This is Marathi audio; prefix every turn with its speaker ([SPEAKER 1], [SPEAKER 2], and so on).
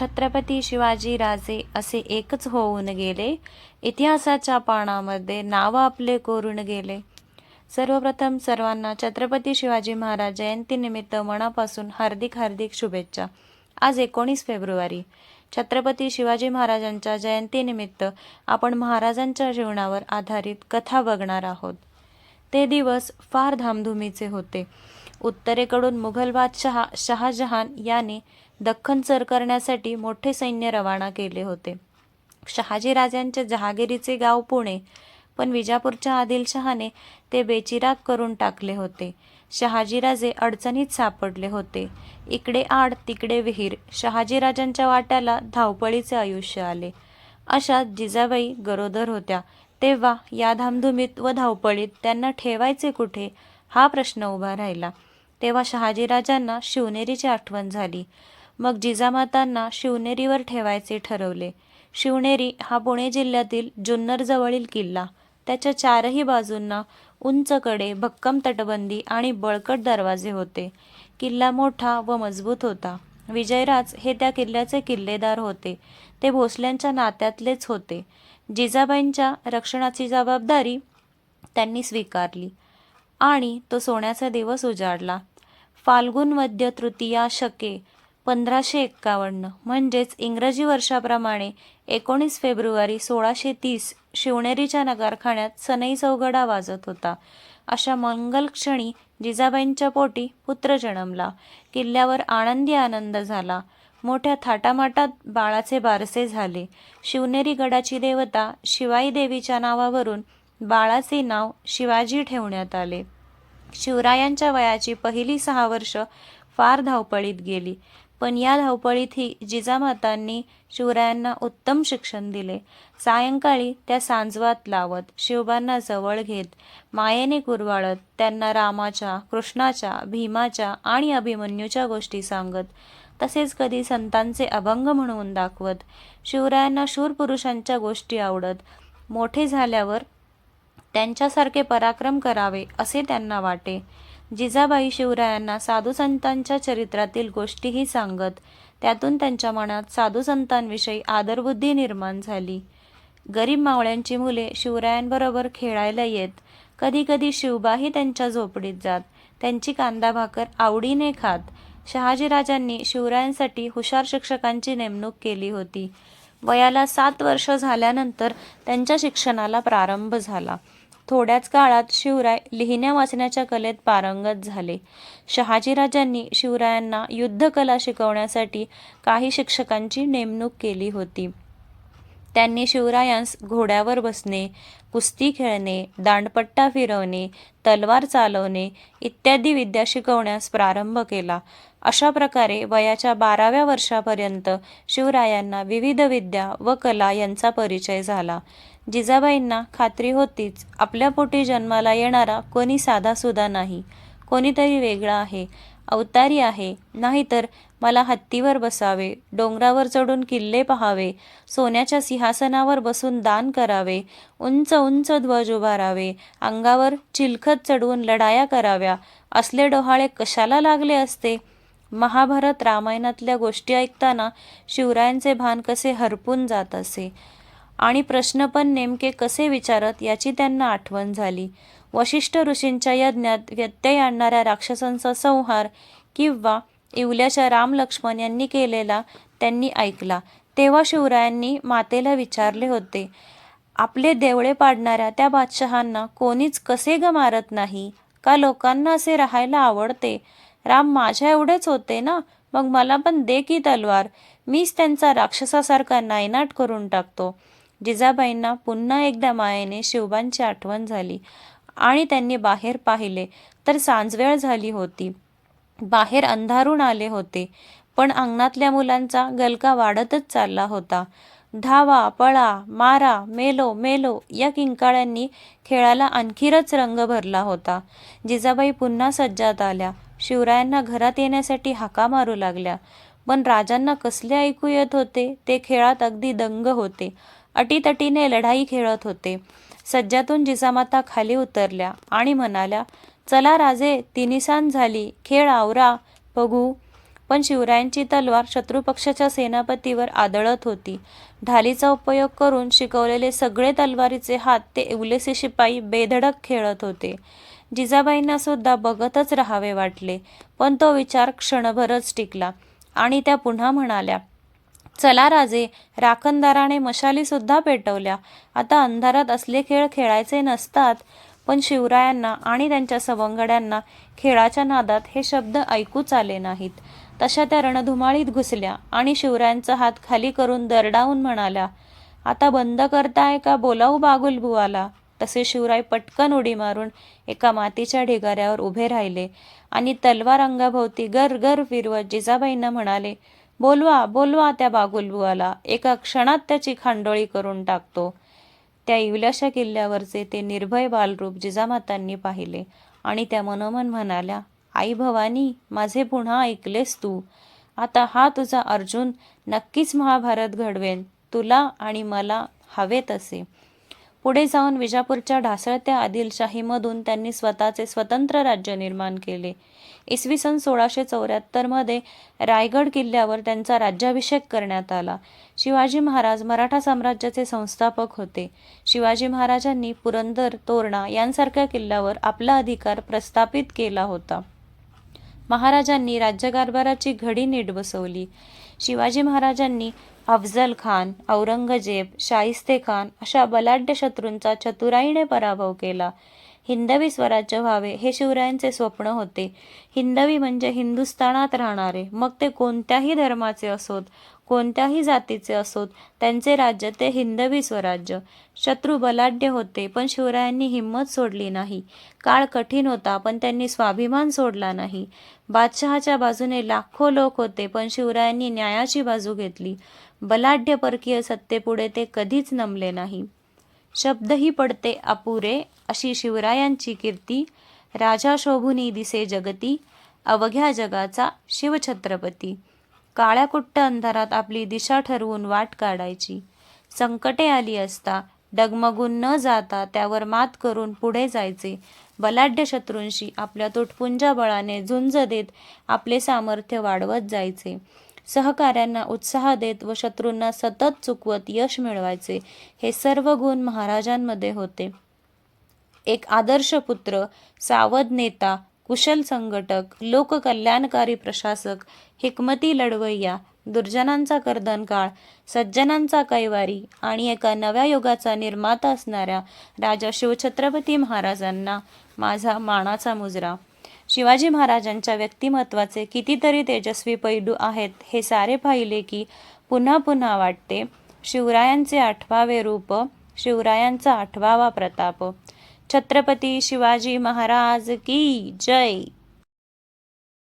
[SPEAKER 1] छत्रपती शिवाजी राजे असे एकच होऊन गेले, इतिहासाच्या पानामध्ये नाव आपले कोरून गेले. सर्वप्रथम सर्वांना छत्रपती शिवाजी महाराज जयंतीनिमित्त मनापासून हार्दिक हार्दिक शुभेच्छा. आज 19 फेब्रुवारी छत्रपती शिवाजी महाराजांच्या जयंतीनिमित्त आपण महाराजांच्या जीवनावर आधारित कथा बघणार आहोत. ते दिवस फार धामधुमीचे होते. उत्तरेकडून मुघल बादशहा शहाजहान याने दख्खन सर करण्यासाठी मोठे सैन्य रवाना केले होते. शहाजीराजांचे जहागिरीचे गाव पुणे, पण विजापूरच्या आदिलशहाने ते बेचिराग करून टाकले होते. शहाजीराजे अडचणीत सापडले होते. इकडे आड तिकडे विहीर. शहाजीराजांच्या वाट्याला धावपळीचे आयुष्य आले. अशात जिजाबाई गरोदर होत्या. तेव्हा या धामधुमीत व धावपळीत त्यांना ठेवायचे कुठे हा प्रश्न उभा राहिला. तेव्हा शहाजीराजांना शिवनेरीची आठवण झाली. मग जिजामातांना शिवनेरीवर ठेवायचे ठरवले. शिवनेरी हा पुणे जिल्ह्यातील जुन्नर जवळील किल्ला. त्याच्या चारही बाजूंना उंच कडे, भक्कम तटबंदी आणि बळकट दरवाजे होते. किल्ला मोठा व मजबूत होता. विजयराज हे त्या किल्ल्याचे किल्लेदार होते. ते भोसल्यांच्या नात्यातलेच होते. जिजाबाईंच्या रक्षणाची जबाबदारी त्यांनी स्वीकारली आणि तो सोन्याचा दिवस उजाडला. फाल्गुन वद्य तृतीया शके 1551 म्हणजेच इंग्रजी वर्षाप्रमाणे 19 फेब्रुवारी 1630 शिवनेरीच्या नगारखान्यात सनई चौघडा वाजत होता. अशा मंगलक्षणी जिजाबाईंच्या पोटी पुत्र जन्मला. किल्ल्यावर आनंदी आनंद झाला. मोठ्या थाटामाटात बाळाचे बारसे झाले. शिवनेरी गडाची देवता शिवाई देवीच्या नावावरून बाळाचे नाव शिवाजी ठेवण्यात आले. शिवरायांच्या वयाची पहिली 6 वर्ष फार धावपळीत गेली, पण या धावपळीतही जिजामातांनी शिवरायांना उत्तम शिक्षण दिले. सायंकाळी त्या सांजवात लावत, शिवबांना जवळ घेत, मायेने कुरवाळत, त्यांना रामाच्या, कृष्णाच्या, भीमाच्या आणि अभिमन्यूच्या गोष्टी सांगत, तसेच कधी संतांचे अभंग म्हणून दाखवत. शिवरायांना शूरपुरुषांच्या गोष्टी आवडत. मोठे झाल्यावर त्यांच्यासारखे पराक्रम करावे असे त्यांना वाटे. जिजाबाई शिवरायांना साधुसंतांच्या चरित्रातील गोष्टीही सांगत. त्यातून त्यांच्या मनात साधुसंतांविषयी आदरबुद्धी निर्माण झाली. गरीब मावळ्यांची मुले शिवरायांबरोबर खेळायला येत. कधी कधी शिवबाही त्यांच्या झोपडीत जात. त्यांची कांदा भाकर आवडीने खात. शहाजीराजांनी शिवरायांसाठी हुशार शिक्षकांची नेमणूक केली होती. वयाला 7 वर्ष झाल्यानंतर त्यांच्या शिक्षणाला प्रारंभ झाला. थोड्याच काळात शिवराय लिहिण्या वाचण्याच्या कलेत पारंगत झाले. शहाजीराजांनी शिवरायांना युद्धकला शिकवण्यासाठी काही शिक्षकांची नेमणूक केली होती. त्यांनी शिवरायांस घोड्यावर बसणे, कुस्ती खेळणे, दांडपट्टा फिरवणे, तलवार चालवणे इत्यादी विद्या शिकवण्यास प्रारंभ केला. अशा प्रकारे वयाच्या 12व्या वर्षापर्यंत शिवरायांना विविध विद्या व कला यांचा परिचय झाला. जिजाबाईंना खात्री होतीच, आपल्या पोटी जन्माला येणारा कोणी साधासुधा नाही, कोणीतरी वेगळा आहे, अवतारी आहे. नाहीतर मला हत्तीवर बसावे, डोंगरावर चढून किल्ले पहावे, सोन्याच्या सिंहासनावर बसून दान करावे, उंच उंच ध्वज उभारावे, अंगावर चिलखत चढवून लढाया कराव्या, असले डोहाळे कशाला लागले असते. महाभारत रामायणातल्या गोष्टी ऐकताना शिवरायांचे भान कसे हरपून जात असे आणि प्रश्न पण नेमके कसे विचारत याची त्यांना आठवण झाली. वशिष्ठ ऋषींच्या यज्ञात व्यत्यय आणणाऱ्या राक्षसांचा संहार किंवा इवल्याच्या राम लक्ष्मण यांनी केलेला त्यांनी ऐकला. तेव्हा शिवरायांनी मातेला विचारले होते, आपले देवळे पाडणाऱ्या त्या बादशहांना कोणीच कसे ग मारत नाही? का लोकांना असे राहायला आवडते? राम माझ्या एवढेच होते ना, मग मला पण दे की तलवार, मीच त्यांचा राक्षसासारखा नायनाट करून टाकतो. जिजाबाईंना पुन्हा एकदा मायेने शिवबांची आठवण झाली आणि त्यांनी बाहेर पाहिले तर सांजवेळ झाली होती. बाहेर अंधारून आले होते, पण अंगणातल्या मुलांचा गलका वाढतच चालला होता. धावा, पळा, मारा, मेलो मेलो या किंकाळ्यांनी खेळाला आणखीनच रंग भरला होता. जिजाबाई पुन्हा सज्जात आल्या. शिवरायांना घरात येण्यासाठी हाका मारू लागल्या, पण राजांना कसले ऐकू येत होते. ते खेळात अगदी दंग होते. अटीतटीने लढाई खेळत होते. सज्जातून जिजामाता खाली उतरल्या आणि म्हणाल्या, चला राजे, तिन्ही सांज झाली, खेळ आवरा बघू. पण शिवरायांची तलवार शत्रुपक्षाच्या सेनापतीवर आदळत होती. ढालीचा उपयोग करून शिकवलेले सगळे तलवारीचे हात ते इवलेसे शिपाई बेधडक खेळत होते. जिजाबाईंना सुद्धा बघतच राहावे वाटले, पण तो विचार क्षणभरच टिकला आणि त्या पुन्हा म्हणाल्या, चला राजे, राखणदाराने मशाली सुद्धा पेटवल्या. आता अंधारात असले खेळ खेळायचे नसतात. पण शिवरायांना आणि त्यांच्या सवंगड्यांना खेळाच्या नादात हे शब्द ऐकूच आले नाहीत. तशा त्या रणधुमाळीत घुसल्या आणि शिवरायांचा हात खाली करून दरडावून म्हणाल्या, आता बंद करताय का बोलावू बागुलबुवाला? तसे शिवराय पटकन उडी मारून एका मातीच्या ढिगाऱ्यावर उभे राहिले आणि तलवार अंगाभोवती गर गर फिरवत जिजाबाईंना म्हणाले, बोलवा बोलवा त्या बागुलबुवाला, एका क्षणात त्याची खांडोळी करून टाकतो. त्या इवल्याशा किल्ल्यावरचे ते निर्भय बालरूप जिजामातांनी पाहिले आणि त्या मनोमन म्हणाल्या, आई भवानी, माझे पुन्हा ऐकलेस तू. आता हा तुझा अर्जुन नक्कीच महाभारत घडवेल, तुला आणि मला हवे तसे. पुढे जाऊन विजापूरच्या ढासळत्या आदिलशाहीमधून त्यांनी स्वतःचे स्वतंत्र राज्य निर्माण केले. इसवी सन 1674 मध्ये रायगड किल्ल्यावर त्यांचा राज्याभिषेक करण्यात आला. शिवाजी महाराज मराठा साम्राज्याचे संस्थापक होते. शिवाजी महाराजांनी पुरंदर, तोरणा यांसारख्या किल्ल्यावर आपला अधिकार प्रस्थापित केला होता. महाराजांनी राज्यकारभाराची घडी नीट बसवली. शिवाजी महाराजांनी अफजल खान, औरंगजेब, शाहिस्ते खान अशा बलाढ्य शत्रूंचा चतुराईने पराभव केला. हिंदवी स्वराज्य व्हावे हे शिवरायांचे स्वप्न होते. हिंदवी म्हणजे हिंदुस्थानात राहणारे, मग ते कोणत्याही धर्माचे असोत, कोणत्याही जातीचे असोत, त्यांचे राज्य ते हिंदवी स्वराज्य. शत्रू बलाढ्य होते, पण शिवरायांनी हिंमत सोडली नाही. काळ कठीण होता, पण त्यांनी स्वाभिमान सोडला नाही. बादशहाच्या बाजूने लाखो लोक होते, पण शिवरायांनी न्यायाची बाजू घेतली. बलाढ्य परकीय सत्तेपुढे ते कधीच नमले नाही. शब्दही पडते अपुरे अशी शिवरायांची कीर्ती, राजा शोभुनी दिसे जगती, अवघ्या जगाचा शिवछत्रपती. काळ्याकुट्ट अंधारात आपली दिशा ठरवून वाट काढायची. संकटे आली असता डगमगून न जाता त्यावर मात करून पुढे जायचे. बलाढ्य शत्रूंशी आपल्या तुटपुंजा बळाने झुंज देत आपले सामर्थ्य वाढवत जायचे. सहकाऱ्यांना उत्साह देत व शत्रूंना सतत चुकवत यश मिळवायचे. हे सर्व गुण महाराजांमध्ये होते. एक आदर्श पुत्र, सावध नेता, कुशल संघटक, लोककल्याणकारी प्रशासक, हिकमती लढवय्या, दुर्जनांचा कर्दनकाळ, सज्जनांचा कैवारी आणि एका नव्या युगाचा निर्माता असणाऱ्या राजा शिवछत्रपती महाराजांना माझा मानाचा मुजरा. शिवाजी महाराजांच्या व्यक्तिमत्वाचे कितीतरी तेजस्वी पैलू आहेत हे सारे पाहिले की पुन्हा पुन्हा वाटते, शिवरायांचे 8वे रूप, शिवरायांचा 8वा प्रताप. छत्रपती शिवाजी महाराज की जय.